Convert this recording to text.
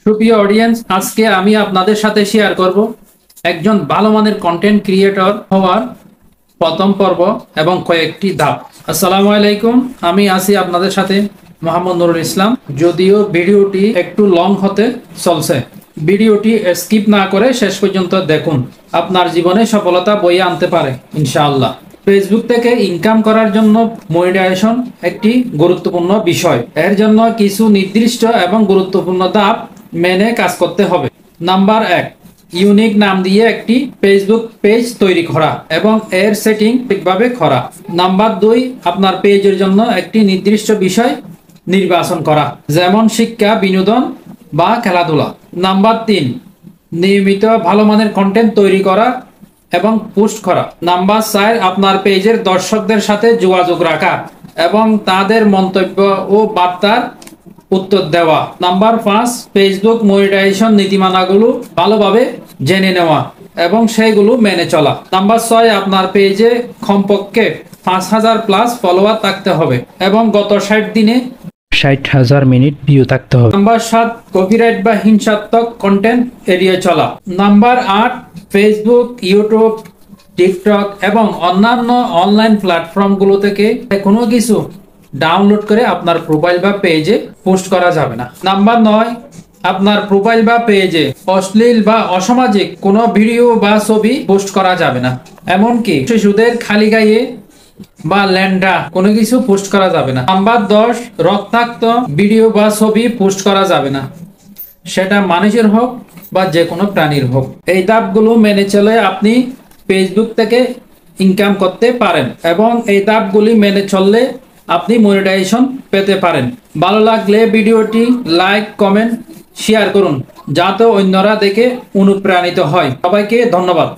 সুপ্রিয় অডিয়েন্স, আজকে আমি আপনাদের সাথে শেয়ার করব একজন ভালো মানের কন্টেন্ট ক্রিয়েটর হওয়ার প্রথম পর্ব এবং কয়েকটি ধাপ। আসসালামু আলাইকুম, আমি আছি আপনাদের সাথে মোহাম্মদ নুরুল ইসলাম। যদিও ভিডিওটি একটু লং হতে চলছে, ভিডিওটি স্কিপ না করে শেষ পর্যন্ত দেখুন, আপনার জীবনে সফলতা বয়ে আনতে পারে ইনশাআল্লাহ। ফেসবুক থেকে ইনকাম করার জন্য মনিটাইজেশন একটি গুরুত্বপূর্ণ বিষয়। এর জন্য কিছু নির্দিষ্ট এবং গুরুত্বপূর্ণ ধাপ মেনে কাজ করতে হবে। নাম্বার 1, ইউনিক নাম দিয়ে একটি ফেসবুক পেজ তৈরি করা এবং এর সেটিং ঠিকভাবে করা। নাম্বার 2, আপনার পেজের জন্য একটি নির্দিষ্ট বিষয় নির্বাচন করা, যেমন শিক্ষা, বিনোদন বা খেলাধুলা। নাম্বার 3, নিয়মিত ভালো মানের কন্টেন্ট তৈরি করা এবং পোস্ট করা। নাম্বার 4, আপনার পেজের দর্শকদের সাথে যোগাযোগ রাখা এবং তাদের মন্তব্য ও বার্তার উত্তর দেওয়া। নাম্বার 5, ফেসবুক মনিটাইজেশন নীতিমালাগুলো ভালোভাবে জেনে নেওয়া এবং সেইগুলো মেনে চলা। নাম্বার 6, আপনার পেজে কমপক্ষে 5,000 প্লাস ফলোয়ার থাকতে হবে এবং গত 60 দিনে 60,000 মিনিট ভিউ থাকতে হবে। নাম্বার 7, কপিরাইট বা হিংসাত্মক কন্টেন্ট এড়িয়ে চলা। নাম্বার 8, ফেসবুক, ইউটিউব, টিকটক এবং অন্যান্য অনলাইন প্ল্যাটফর্মগুলো থেকে কোনো কিছু ডাউনলোড করে আপনার প্রোফাইল বা পেজে পোস্ট করা যাবে না। নাম্বার 9, আপনার প্রোফাইল বা পেজে অশ্লীল বা অসামাজিক কোনো ভিডিও বা ছবি পোস্ট করা যাবে না। এমনকি শিশুদের খালি গায়ে বা ল্যান্ডা কোনো কিছু পোস্ট করা যাবে না। নাম্বার 10, রক্তাক্ত ভিডিও বা ছবি পোস্ট করা যাবে না, সেটা মানুষের হোক বা যে কোনো প্রাণীর হোক। এই ধাপগুলো মেনে চলে আপনি ফেসবুক থেকে ইনকাম করতে পারেন এবং এই ধাপগুলি মেনে চললে আপনি মনিটাইজেশন পেতে পারেন। ভালো লাগলে ভিডিওটি লাইক, কমেন্ট, শেয়ার করুন যাতে অন্যরা দেখে অনুপ্রাণিত হয়। সবাইকে ধন্যবাদ।